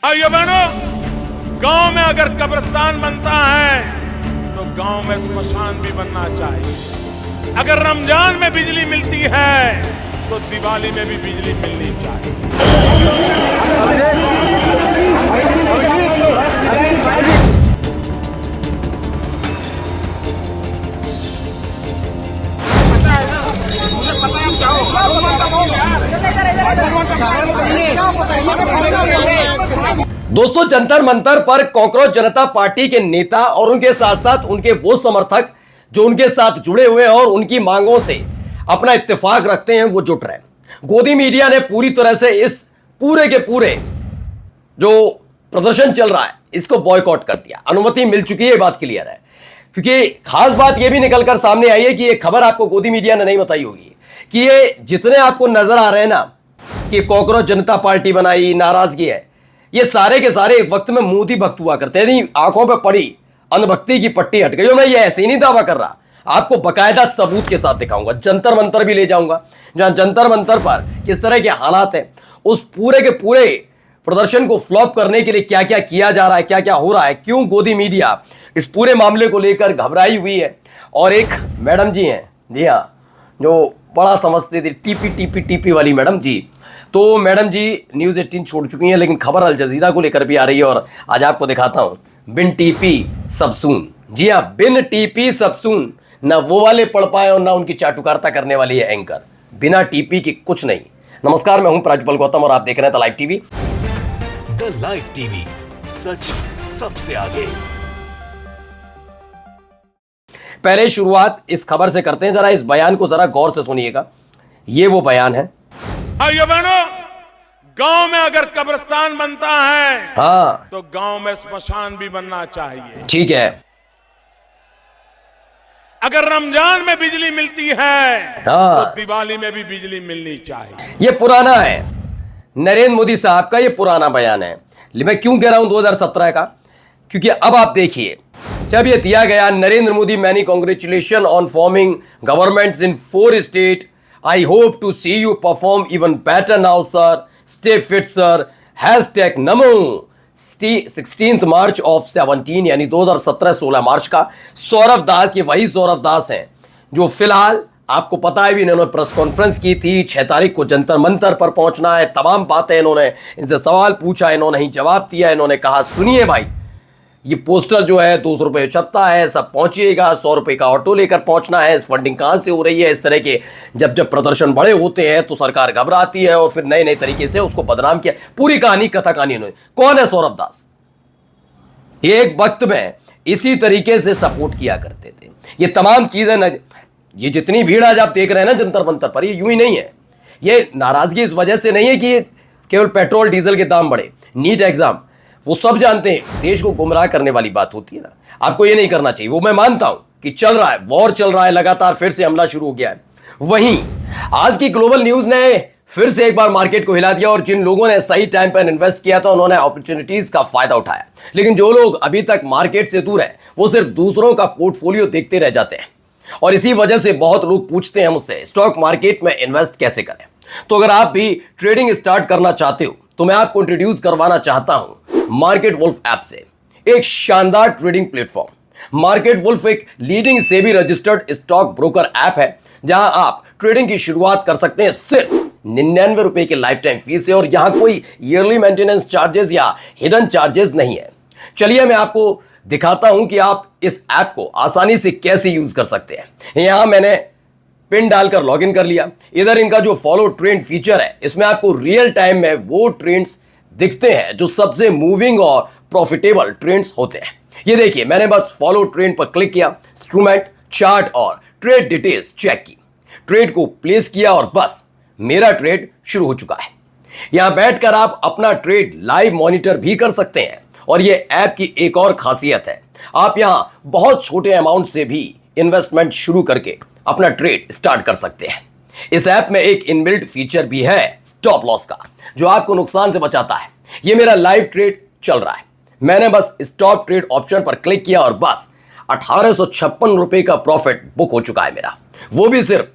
भाइयों बहनों, गांव में अगर कब्रिस्तान बनता है तो गांव में स्मशान भी बनना चाहिए। अगर रमजान में बिजली मिलती है तो दिवाली में भी बिजली मिलनी चाहिए। दोस्तों, जंतर मंतर पर कॉकरोच जनता पार्टी के नेता और उनके साथ साथ उनके वो समर्थक जो उनके साथ जुड़े हुए हैं और उनकी मांगों से अपना इत्तेफाक रखते हैं, वो जुट रहे हैं। गोदी मीडिया ने पूरी तरह से इस पूरे के पूरे जो प्रदर्शन चल रहा है इसको बॉयकॉट कर दिया। अनुमति मिल चुकी है, ये बात क्लियर है। क्योंकि खास बात यह भी निकलकर सामने आई है कि ये खबर आपको गोदी मीडिया ने नहीं बताई होगी कि ये जितने आपको नजर आ रहे हैं ना कि कॉकरोच जनता पार्टी बनाई, नाराजगी है, ये सारे के सारे एक वक्त में मोदी भक्त हुआ करते हैं। आंखों पे पड़ी अंधभक्ति की पट्टी हट गई। मैं ये ऐसे ही नहीं दावा कर रहा, आपको बकायदा सबूत के साथ दिखाऊंगा। जंतर मंतर भी ले जाऊंगा, जहां जंतर मंतर पर किस तरह के हालात हैं, उस पूरे के पूरे प्रदर्शन को फ्लॉप करने के लिए क्या क्या किया जा रहा है, क्या क्या हो रहा है, क्यों गोदी मीडिया इस पूरे मामले को लेकर घबराई हुई है। और एक मैडम जी हैं, जी हाँ, जो बड़ा समझते थे, टीपी वाली मैडम जी। तो मैडम जी न्यूज़ 18 छोड़ चुकी हैं, लेकिन खबर अल जजीरा को लेकर भी आ रही है। और आज आपको दिखाता हूं, बिन टीपी सब सून। जी हाँ, बिन टीपी सब सून। ना वो वाले पढ़ पाए और ना उनकी चाटुकारिता करने वाली है एंकर। बिना टीपी के कुछ नहीं। नमस्कार, मैं हूं प्राज्वल गौतम और आप देख रहे हैं the live TV. The live TV, सच सबसे आगे। पहले शुरुआत इस खबर से करते हैं, जरा इस बयान को जरा गौर से सुनिएगा। ये वो बयान है। भाइयों बहनों, गांव में अगर कब्रिस्तान बनता है हाँ, तो गांव में स्मशान भी बनना चाहिए। ठीक है। अगर रमजान में बिजली मिलती है हाँ, तो दिवाली में भी बिजली मिलनी चाहिए। ये पुराना है, नरेंद्र मोदी साहब का ये पुराना बयान है। मैं क्यों कह रहा हूं 2017 का, क्योंकि अब आप देखिए जब ये दिया गया, Narendra Modi many congratulation on forming governments in 4 state. I hope to see you perform even better now sir, stay fit sir, hashtag NaMo. 16 March of 17 यानी 2017 16 मार्च का। सौरभ दास, ये वही सौरभ दास हैं जो फिलहाल आपको पता है भी, इन्होंने प्रेस कॉन्फ्रेंस की थी। 6 तारीख को जंतर मंतर पर पहुंचना है, तमाम बातें इन्होंने इनसे सवाल पूछा, इन्होंने ही जवाब दिया। इन्होंने कहा सुनिए भाई, ये पोस्टर जो है 200 रुपये छपता है, सब पहुंचिएगा, 100 रुपये का ऑटो लेकर पहुंचना है, इस फंडिंग कहाँ से हो रही है। इस तरह के जब प्रदर्शन बड़े होते हैं तो सरकार घबराती है और फिर नए नए तरीके से उसको बदनाम किया। पूरी कहानी, कथा कहानी इन्होंने। कौन है सौरभ दास? एक वक्त में इसी तरीके से सपोर्ट किया करते थे। ये तमाम चीजें न, ये जितनी भीड़ आज आप देख रहे हैं ना जंतर मंतर पर, ये यूं ही नहीं है। ये नाराजगी इस वजह से नहीं है कि केवल पेट्रोल डीजल के दाम बढ़े, नीट एग्जाम, वो सब जानते हैं देश को गुमराह करने वाली बात होती है ना। आपको ये नहीं करना चाहिए। वो मैं मानता हूं कि चल रहा है, वॉर चल रहा है, लगातार फिर से हमला शुरू हो गया है। वहीं आज की ग्लोबल न्यूज ने फिर से एक बार मार्केट को हिला दिया और जिन लोगों ने सही टाइम पर इन्वेस्ट किया था उन्होंने अपॉर्चुनिटीज का फायदा उठाया। लेकिन जो लोग अभी तक मार्केट से दूर है वो सिर्फ दूसरों का पोर्टफोलियो देखते रह जाते हैं। और इसी वजह से बहुत लोग पूछते हैं मुझसे स्टॉक मार्केट में इन्वेस्ट कैसे करें। तो अगर आप भी ट्रेडिंग स्टार्ट करना चाहते हो तो मैं आपको इंट्रोड्यूस करवाना चाहता हूं मार्केट वुल्फ ऐप से, एक शानदार ट्रेडिंग प्लेटफॉर्म। मार्केट वुल्फ एक leading SEBI registered stock broker app है जहां आप ट्रेडिंग की शुरुआत कर सकते हैं सिर्फ 99 रुपए के लाइफ टाइम फीस से। और यहां कोई ईयरली मेंटेनेंस चार्जेस या हिडन चार्जेस नहीं है। चलिए मैं आपको दिखाता हूं कि आप इस ऐप को आसानी से कैसे यूज कर सकते हैं। यहां मैंने पिन डालकर लॉगिन कर लिया। इधर इनका जो फॉलो ट्रेंड फीचर है, इसमें आपको रियल टाइम में वो ट्रेंड्स दिखते हैं जो सबसे मूविंग और प्रॉफिटेबल ट्रेंड्स होते हैं। ये देखिए, मैंने बस फॉलो ट्रेंड पर क्लिक किया, इंस्ट्रूमेंट, चार्ट और ट्रेड डिटेल्स चेक की, ट्रेड को प्लेस किया और बस मेरा ट्रेड शुरू हो चुका है। यहां बैठकर आप अपना ट्रेड लाइव मॉनिटर भी कर सकते हैं। और ये ऐप की एक और खासियत है, आप यहां बहुत छोटे अमाउंट से भी इन्वेस्टमेंट शुरू करके अपना ट्रेड स्टार्ट कर सकते हैं। इस ऐप में एक इनबिल्ट फीचर भी है स्टॉप लॉस का, जो आपको नुकसान से बचाता है। ये मेरा लाइव ट्रेड चल रहा है, मैंने बस स्टॉप ट्रेड ऑप्शन पर क्लिक किया और बस 1856 रुपए का प्रॉफिट बुक हो चुका है मेरा, वो भी सिर्फ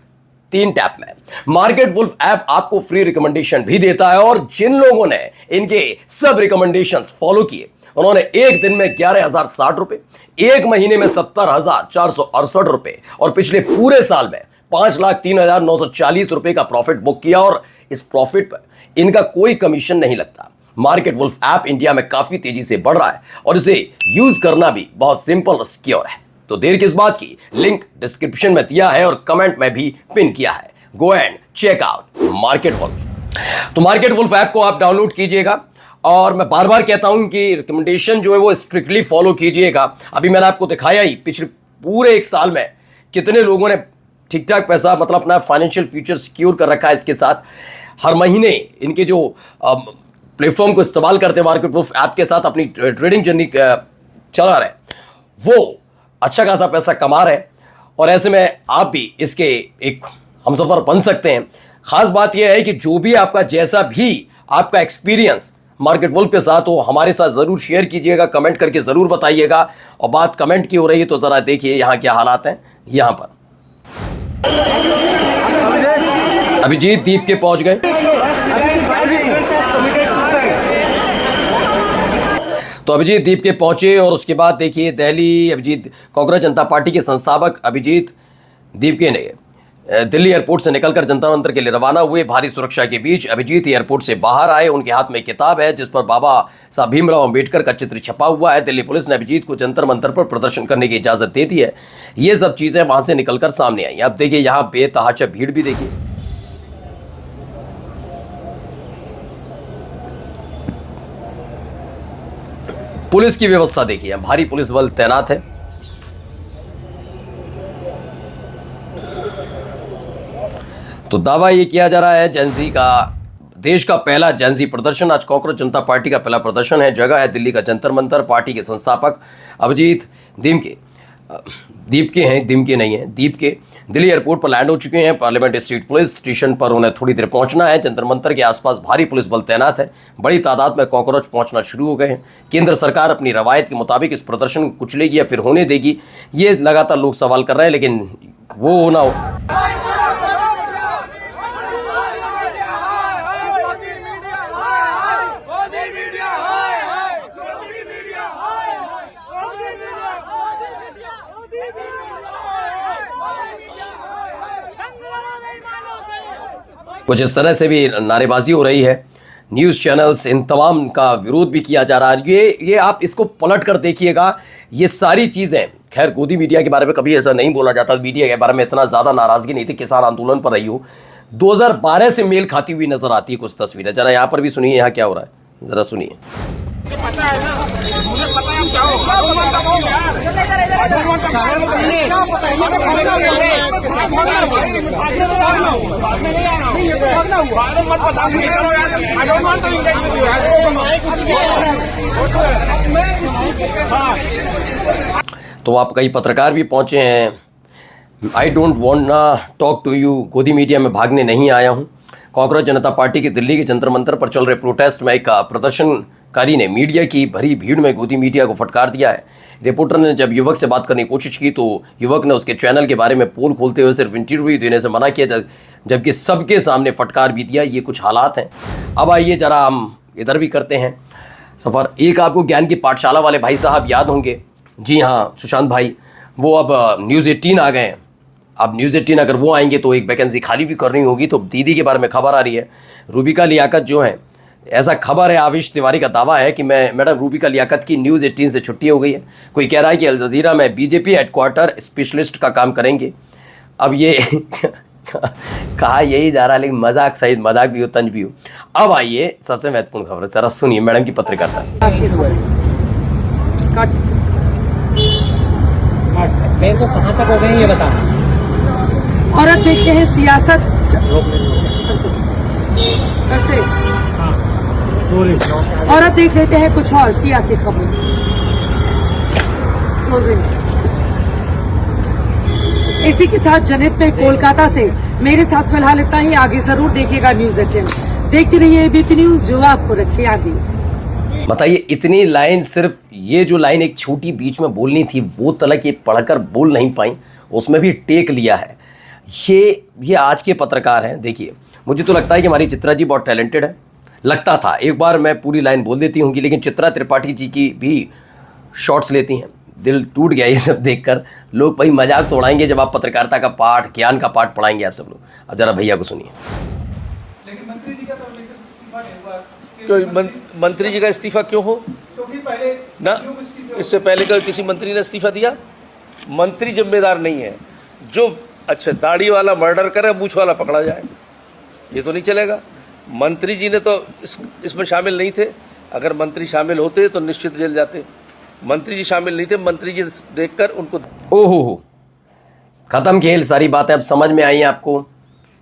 3 टैप में। मार्केट वुल्फ ऐप आपको फ्री रिकमेंडेशन भी देता है और जिन लोगों ने इनके सब रिकमेंडेशंस फॉलो किए उन्होंने एक दिन में 11,060 रुपए, एक महीने में 70,468 रुपए और पिछले पूरे साल में 5,03,940 रुपए का प्रॉफिट बुक किया और इस प्रॉफिट पर इनका कोई कमीशन नहीं लगता। मार्केट वुल्फ ऐप इंडिया में काफी तेजी से बढ़ रहा है और इसे यूज करना भी बहुत सिंपल और सिक्योर है। तो देर किस बात की, लिंक डिस्क्रिप्शन में दिया है और कमेंट में भी पिन किया है। Go and check out Market Wolf. तो मार्केट वुल्फ ऐप को आप डाउनलोड कीजिएगा और मैं बार बार कहता हूं कि रिकमेंडेशन जो है वो स्ट्रिक्टली फॉलो कीजिएगा। अभी मैंने आपको दिखाया ही पिछले पूरे 1 साल में कितने लोगों ने ठीक ठाक पैसा मतलब अपना फाइनेंशियल फ्यूचर सिक्योर कर रखा है। इसके साथ हर महीने इनके जो प्लेटफॉर्म को इस्तेमाल करते हैं मार्केट वुल्फ ऐप के साथ अपनी ट्रेडिंग जर्नी चला रहे वो अच्छा खासा पैसा कमा रहे हैं और ऐसे में आप भी इसके एक हमसफर बन सकते हैं। खास बात यह है कि जो भी आपका जैसा भी आपका एक्सपीरियंस मार्केट वुल्फ के साथ हो हमारे साथ जरूर शेयर कीजिएगा, कमेंट करके जरूर बताइएगा। और बात कमेंट की हो रही है तो जरा देखिए यहाँ क्या हालात हैं। यहाँ पर अभिजीत दीप के पहुंच गए। तो अभिजीत दीप के पहुंचे और उसके बाद देखिए दिल्ली अभिजीत कांग्रेस जनता पार्टी के संस्थापक अभिजीत दीपके ने दिल्ली एयरपोर्ट से निकलकर जनता मंत्र के लिए रवाना हुए। भारी सुरक्षा के बीच अभिजीत एयरपोर्ट से बाहर आए। उनके हाथ में किताब है जिस पर बाबा साहब भीमराव अंबेडकर का चित्र छपा हुआ है। दिल्ली पुलिस ने अभिजीत को जंतर मंतर पर प्रदर्शन करने की इजाजत दे दी है। ये सब चीजें वहां से निकलकर सामने आई। अब देखिए यहाँ बेतहाशा भीड़ भी देखिए। पुलिस की व्यवस्था देखिए, भारी पुलिस बल तैनात है। तो दावा ये किया जा रहा है जेंजी का देश का पहला जेंजी प्रदर्शन आज कांग्रेस जनता पार्टी का पहला प्रदर्शन है। जगह है दिल्ली का जंतर मंतर। पार्टी के संस्थापक अभिजीत दीपके हैं, दिमके नहीं है, दीपके दिल्ली एयरपोर्ट पर लैंड हो चुके हैं। पार्लियामेंट स्ट्रीट पुलिस स्टेशन पर उन्हें थोड़ी देर पहुंचना है। जंतर मंतर के आसपास भारी पुलिस बल तैनात है। बड़ी तादाद में कॉकरोच पहुंचना शुरू हो गए हैं। केंद्र सरकार अपनी रवायत के मुताबिक इस प्रदर्शन को कुचलेगी या फिर होने देगी, ये लगातार लोग सवाल कर रहे हैं। लेकिन वो होना हो कुछ इस तरह से भी नारेबाजी हो रही है। न्यूज़ चैनल्स इन तमाम का विरोध भी किया जा रहा है। ये आप इसको पलट कर देखिएगा, ये सारी चीज़ें खैर गोदी मीडिया के बारे में कभी ऐसा नहीं बोला जाता। मीडिया के बारे में इतना ज़्यादा नाराज़गी नहीं थी, किसान आंदोलन पर रही हो 2012 से मेल खाती हुई नजर आती है कुछ तस्वीरें। जरा यहाँ पर भी सुनिए, यहाँ क्या हो रहा है, जरा सुनिए। पता है ना, मुझे पता है, क्या तो आप कई पत्रकार भी पहुंचे हैं। आई डोंट वॉन्ट ना टॉक टू यू, गोदी मीडिया में भागने नहीं आया हूं। कांग्रेस जनता पार्टी के दिल्ली के जंतर मंतर पर चल रहे प्रोटेस्ट में एक प्रदर्शनकारी ने मीडिया की भरी भीड़ में गोदी मीडिया को फटकार दिया है। रिपोर्टर ने जब युवक से बात करने की कोशिश की तो युवक ने उसके चैनल के बारे में पोल खोलते हुए सिर्फ इंटरव्यू देने से मना किया, जबकि सबके सामने फटकार भी दिया। ये कुछ हालात हैं। अब आइए जरा हम इधर भी करते हैं सफ़र। एक आपको ज्ञान की पाठशाला वाले भाई साहब याद होंगे, जी हाँ सुशांत भाई, वो अब न्यूज़ 18 आ गए हैं। अब न्यूज़ 18 अगर वो आएंगे तो एक वैकेंसी खाली भी करनी होगी। तो दीदी के बारे में खबर आ रही है, रूबिका लियाकत जो है, ऐसा खबर है, आविश तिवारी का दावा है कि मैडम रूबिका लियाकत की न्यूज़ 18 से छुट्टी हो गई है। कोई कह रहा है कि अल जज़ीरा में बीजेपी हेडक्वार्टर स्पेशलिस्ट का काम करेंगे। अब ये कहा यही जा रहा है, लेकिन मजाक सहित मजाक भी हो, तंज भी हो। अब आइए सबसे महत्वपूर्ण खबर, जरा सुनिए मैडम की पत्रकारिता। मेरे को कहाँ तक हो गए ये बता। औरत देखते हैं सियासत औरत देख लेते हैं कुछ और सियासी खबर। इसी के साथ जनित में कोलकाता से मेरे साथ फिलहाल इतना ही। आगे जरूर देखिएगा न्यूज़ 18, देखते रहिए एबीपी न्यूज़, जो आपको रखे आगे। बताइए, इतनी लाइन, सिर्फ ये जो लाइन एक छोटी बीच में बोलनी थी वो तलक ये पढ़कर बोल नहीं पाई, उसमें भी टेक लिया है। ये आज के पत्रकार हैं। देखिए, मुझे तो लगता है कि हमारी चित्रा जी बहुत टैलेंटेड है। लगता था, एक बार मैं पूरी लाइन बोल देती होंगी, लेकिन चित्रा त्रिपाठी जी की भी शॉट्स लेती हैं। दिल टूट गया ये सब देखकर। लोग भाई मजाक तो उड़ाएंगे जब आप पत्रकारिता का पाठ, ज्ञान का पाठ पढ़ाएंगे आप सब लोग। अब जरा भैया को सुनिए। मंत्री जी का इस्तीफा क्यों हो ना? इससे पहले का किसी मंत्री ने इस्तीफा दिया? मंत्री जिम्मेदार नहीं है। जो अच्छा दाढ़ी वाला मर्डर करे, मूछ वाला पकड़ा जाए, ये तो नहीं चलेगा। मंत्री जी ने तो इसमें शामिल नहीं थे। अगर मंत्री शामिल होते तो निश्चित जेल जाते। मंत्री जी शामिल नहीं थे। मंत्री जी देखकर उनको ओहो, खत्म खेल। सारी बातें अब समझ में आई आपको?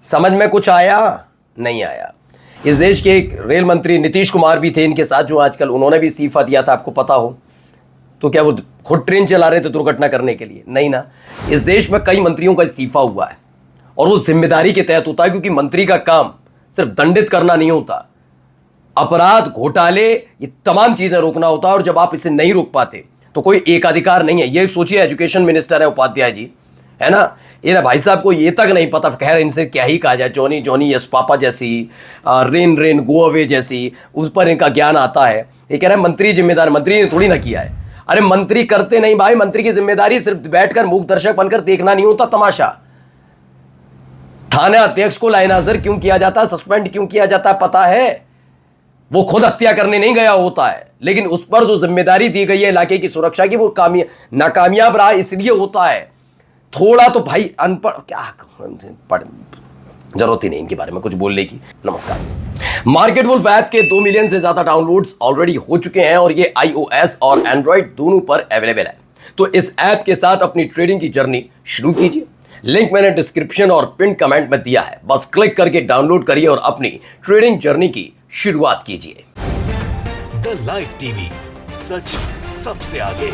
समझ में कुछ आया? नहीं आया। इस देश के एक रेल मंत्री नीतीश कुमार भी थे इनके साथ, जो आजकल उन्होंने भी इस्तीफा दिया था, आपको पता हो। तो क्या वो खुद ट्रेन चला रहे थे दुर्घटना करने के लिए? नहीं ना। इस देश में कई मंत्रियों का इस्तीफा हुआ है और वो जिम्मेदारी के तहत होता है, क्योंकि मंत्री का काम सिर्फ दंडित करना नहीं होता, अपराध, घोटाले, ये तमाम चीजें रोकना होता है। और जब आप इसे नहीं रोक पाते तो कोई एकाधिकार नहीं है। ये सोचिए, एजुकेशन मिनिस्टर है उपाध्याय जी, है ना, ये भाई साहब को ये तक नहीं पता, खैर इनसे क्या ही कहा जाए, जॉनी जॉनी यस पापा जैसी, रेन रेन गो अवे जैसी, उस पर इनका ज्ञान आता है। ये कह रहे हैं मंत्री जिम्मेदार, मंत्री ने थोड़ी ना किया है। अरे मंत्री करते नहीं भाई। मंत्री की जिम्मेदारी सिर्फ बैठकर मूक दर्शक बनकर देखना नहीं होता तमाशा। थाना अध्यक्ष को लाइनहाजिर क्यों किया जाता है, सस्पेंड क्यों किया जाता है, पता है? वो खुद हत्या करने नहीं गया होता है, लेकिन उस पर जो जिम्मेदारी दी गई है इलाके की सुरक्षा की, वो नाकामयाब रहा, इसलिए होता है। थोड़ा तो भाई अनपढ़, क्या जरूरत ही नहीं इनके बारे में कुछ बोलने की। नमस्कार। मार्केट वुल्फ ऐप के 2 मिलियन से ज्यादा डाउनलोड्स ऑलरेडी हो चुके हैं और ये iOS और एंड्रॉइड दोनों पर अवेलेबल है। तो इस ऐप के साथ अपनी ट्रेडिंग की जर्नी शुरू कीजिए। लिंक मैंने डिस्क्रिप्शन और पिन कमेंट में दिया है, बस क्लिक करके डाउनलोड करिए और अपनी ट्रेडिंग जर्नी की शुरुआत कीजिए। द लाइव टीवी, सच सबसे आगे।